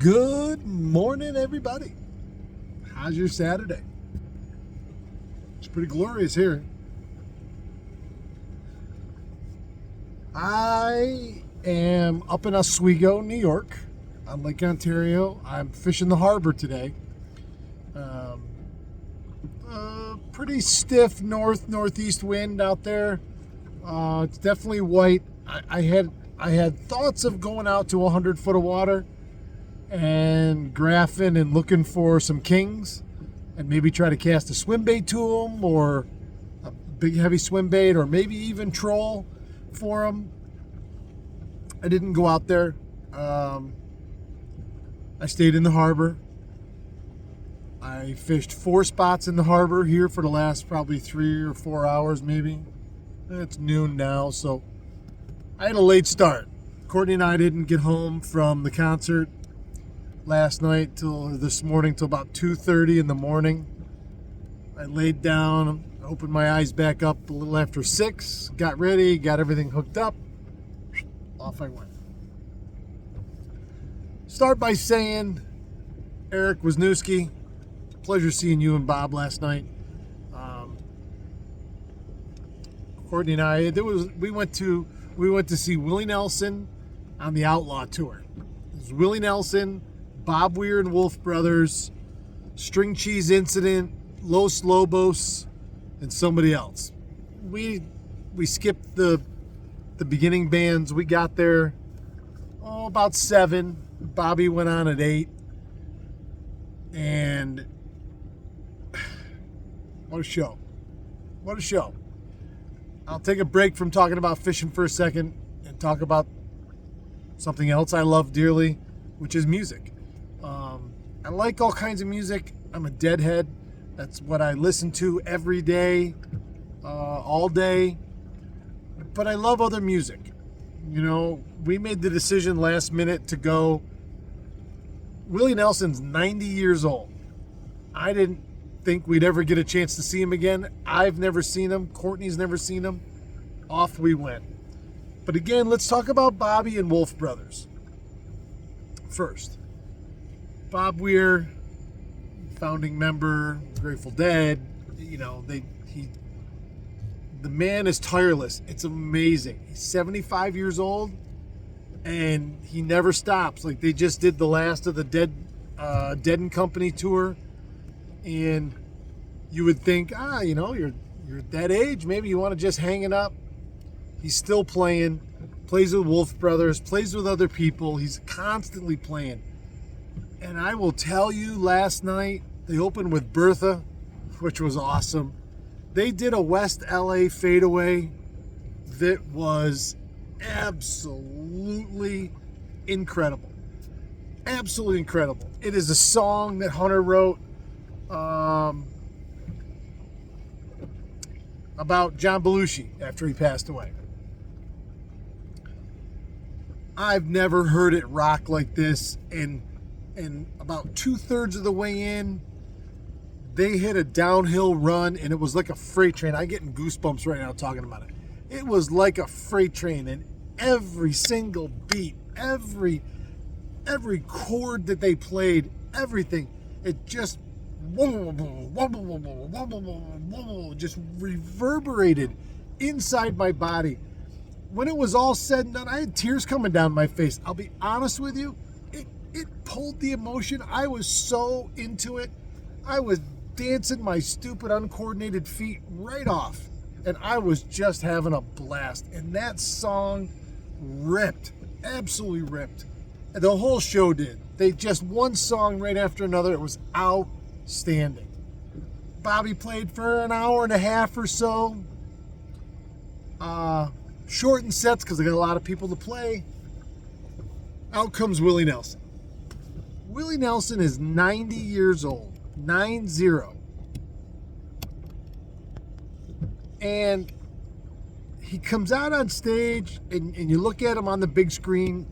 Good morning, everybody. How's your Saturday? It's pretty glorious here. I am up in Oswego, New York, on Lake Ontario. I'm fishing the harbor today. Pretty stiff northeast wind out there. It's definitely white. I had thoughts of going out to 100 foot of water and graphing and looking for some kings and maybe try to cast a swim bait to them, or a big heavy swim bait, or maybe even troll for them. I didn't go out there. I stayed in the harbor. I fished 4 spots in the harbor here for the last probably 3 or 4 hours maybe. It's noon now, so I had a late start. Courtney and I didn't get home from the concert last night till this morning till about 2:30 in the morning. I laid down, opened my eyes back up a little after 6, got ready, got everything hooked up, off I went. Start by saying, Eric Wisniewski, pleasure seeing you and Bob last night. Courtney and I, we went to see Willie Nelson on the Outlaw Tour. It was Willie Nelson, Bob Weir and Wolf Brothers, String Cheese Incident, Los Lobos, and somebody else. We skipped the beginning bands. We got there about 7. Bobby went on at 8. And what a show. What a show. I'll take a break from talking about fishing for a second and talk about something else I love dearly, which is music. I like all kinds of music. I'm a deadhead. That's what I listen to every day, all day. But I love other music. You know, we made the decision last minute to go. Willie Nelson's 90 years old. I didn't think we'd ever get a chance to see him again. I've never seen him. Courtney's never seen him. Off we went. But again, let's talk about Bobby and Wolf Brothers. First, Bob Weir, founding member, Grateful Dead. You know, the man is tireless. It's amazing. He's 75 years old, and he never stops. Like, they just did the last of the Dead and Company tour, and you would think, you're at that age, maybe you want to just hang it up. He's still playing, plays with Wolf Brothers, plays with other people. He's constantly playing. And I will tell you, last night, they opened with Bertha, which was awesome. They did a West LA fadeaway that was absolutely incredible. Absolutely incredible. It is a song that Hunter wrote about John Belushi after he passed away. I've never heard it rock like this, and about 2/3 of the way in, they hit a downhill run, and it was like a freight train. I'm getting goosebumps right now talking about it. It was like a freight train, and every single beat, every chord that they played, everything, it just just reverberated inside my body. When it was all said and done, I had tears coming down my face. I'll be honest with you, it pulled the emotion. I was so into it. I was dancing my stupid uncoordinated feet right off, and I was just having a blast. And that song ripped, absolutely ripped. And the whole show did. They just one song right after another. It was outstanding. Bobby played for an hour and a half or so. Shortened sets because they got a lot of people to play. Out comes Willie Nelson. Willie Nelson is 90 years old. 90. And he comes out on stage, and you look at him on the big screen,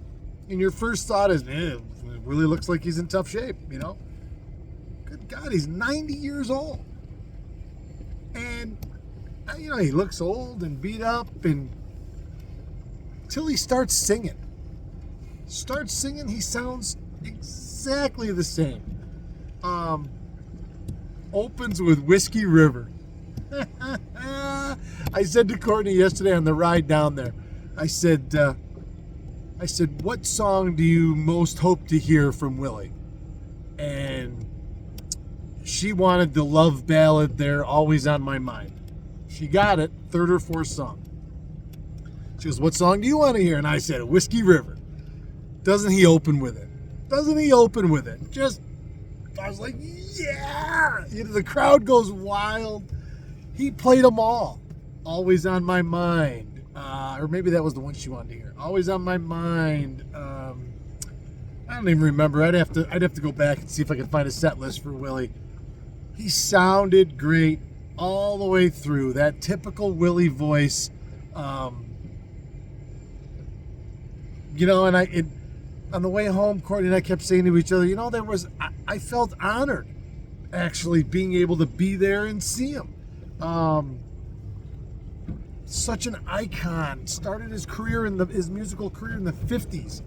and your first thought is, Willie looks like he's in tough shape, you know? Good God, he's 90 years old. And, he looks old and beat up, and until he starts singing, he sounds exactly exactly the same. Opens with Whiskey River. I said to Courtney yesterday on the ride down there, I said, what song do you most hope to hear from Willie? And she wanted the love ballad there, Always on My Mind. She got it, third or fourth song. She goes, what song do you want to hear? And I said, Whiskey River. Doesn't he open with it? Doesn't he open with it? I was like, yeah! The crowd goes wild. He played them all. Always on My Mind. Or maybe that was the one she wanted to hear. Always on My Mind. I don't even remember. I'd have to go back and see if I can find a set list for Willie. He sounded great all the way through. That typical Willie voice. And on the way home, Courtney and I kept saying to each other, I felt honored actually being able to be there and see him. Such an icon. Started his musical career in the 50s.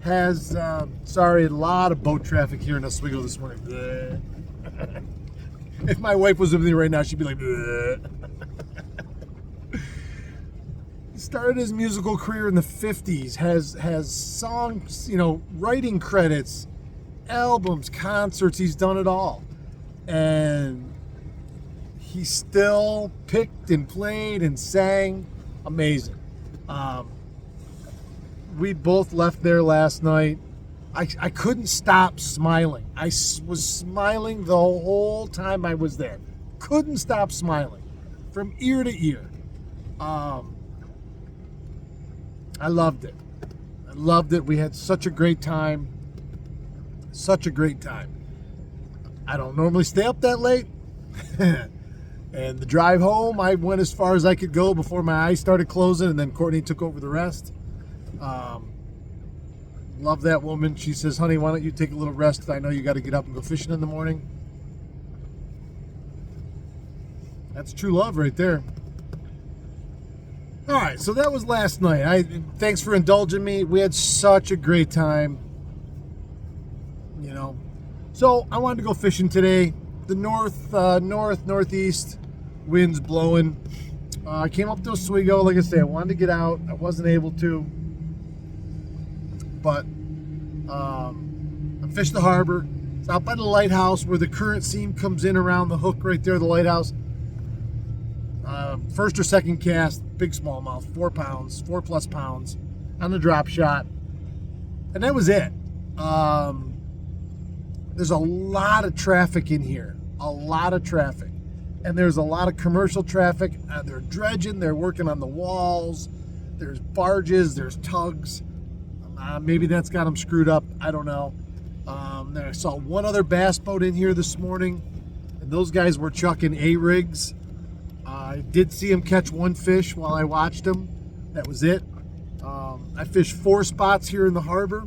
Has, a lot of boat traffic here in Oswego this morning. If my wife was with me right now, she'd be like, Started his musical career in the 50s. Has songs, writing credits, albums, concerts. He's done it all. And he still picked and played and sang. Amazing. We both left there last night. I couldn't stop smiling. I was smiling the whole time I was there. Couldn't stop smiling from ear to ear. I loved it. We had such a great time. I don't normally stay up that late. And the drive home, I went as far as I could go before my eyes started closing, and then Courtney took over the rest. Love that woman. She says, honey, why don't you take a little rest? I know you got to get up and go fishing in the morning. That's true love right there. All right, so that was last night. Thanks for indulging me. We had such a great time. So I wanted to go fishing today. The northeast winds blowing. I came up to Oswego. Like I said, I wanted to get out. I wasn't able to. But I fished the harbor. It's out by the lighthouse where the current seam comes in around the hook right there, the lighthouse. First or second cast, big smallmouth, 4 pounds, 4+ pounds on the drop shot. And that was it. There's a lot of traffic in here. A lot of traffic. And there's a lot of commercial traffic. They're dredging. They're working on the walls. There's barges. There's tugs. Maybe that's got them screwed up. I don't know. Then I saw one other bass boat in here this morning. And those guys were chucking A-rigs. I did see them catch one fish while I watched them. That was it. I fished 4 spots here in the harbor.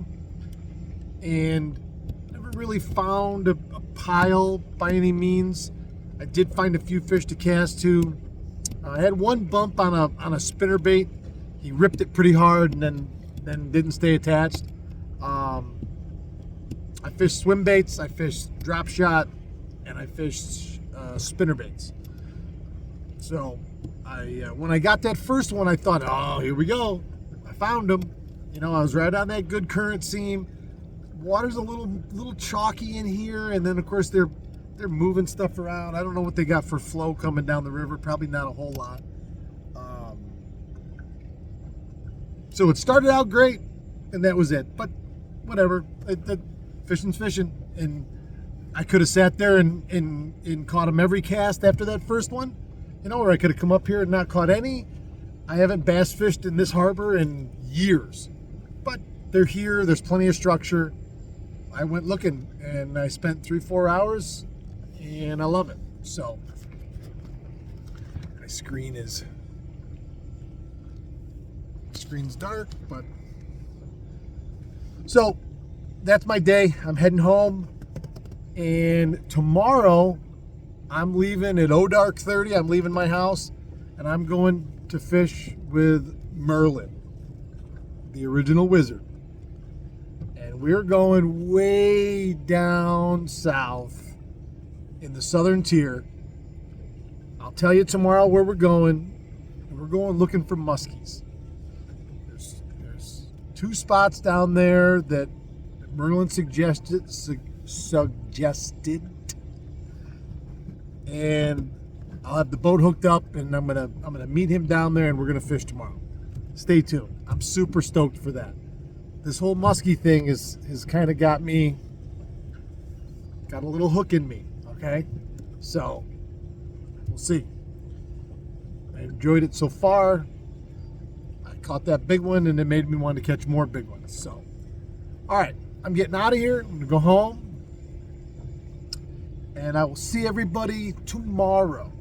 And never really found a pile by any means. I did find a few fish to cast to. I had one bump on a spinnerbait. He ripped it pretty hard and then didn't stay attached. I fished swim baits, I fished drop shot, and I fished spinnerbaits. So when I got that first one, I thought, oh, here we go. I found them. I was right on that good current seam. Water's a little chalky in here, and then of course they're moving stuff around. I don't know what they got for flow coming down the river. Probably not a whole lot. So it started out great, and that was it. But whatever. Fishing's fishing, and I could have sat there and caught them every cast after that first one. Or I could have come up here and not caught any. I haven't bass fished in this harbor in years, but they're here. There's plenty of structure. I went looking, and I spent 3-4 hours, and I love it. So my screen's dark, but so that's my day. I'm heading home, and tomorrow I'm leaving at dark 30. I'm leaving my house, and I'm going to fish with Merlin, the original wizard. And we're going way down south in the southern tier. I'll tell you tomorrow where we're going. We're going looking for muskies. There's 2 spots down there that Merlin suggested, and I'll have the boat hooked up, and I'm gonna meet him down there, and we're gonna fish tomorrow. Stay tuned. I'm super stoked for that. This whole muskie thing has kind of got a little hook in me. Okay, so we'll see. I enjoyed it so far. I caught that big one, and it made me want to catch more big ones. So, all right, I'm getting out of here. I'm gonna go home, and I will see everybody tomorrow.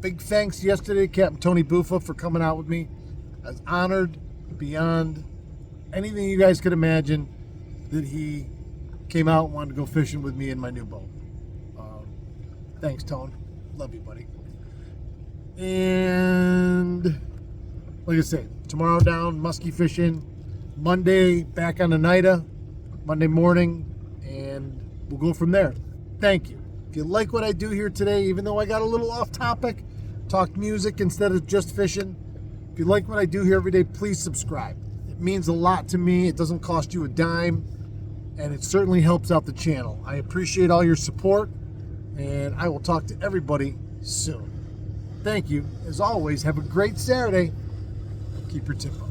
Big thanks yesterday to Captain Tony Buffa for coming out with me. I was honored beyond anything you guys could imagine that he came out and wanted to go fishing with me in my new boat. Thanks, Tone. Love you, buddy. And like I said, tomorrow down muskie fishing. Monday back on Oneida, Monday morning, and we'll go from there. Thank you. If you like what I do here today, even though I got a little off topic, talked music instead of just fishing. If you like what I do here every day, please subscribe. It means a lot to me. It doesn't cost you a dime, and it certainly helps out the channel. I appreciate all your support, and I will talk to everybody soon. Thank you. As always, have a great Saturday. Keep your tip up.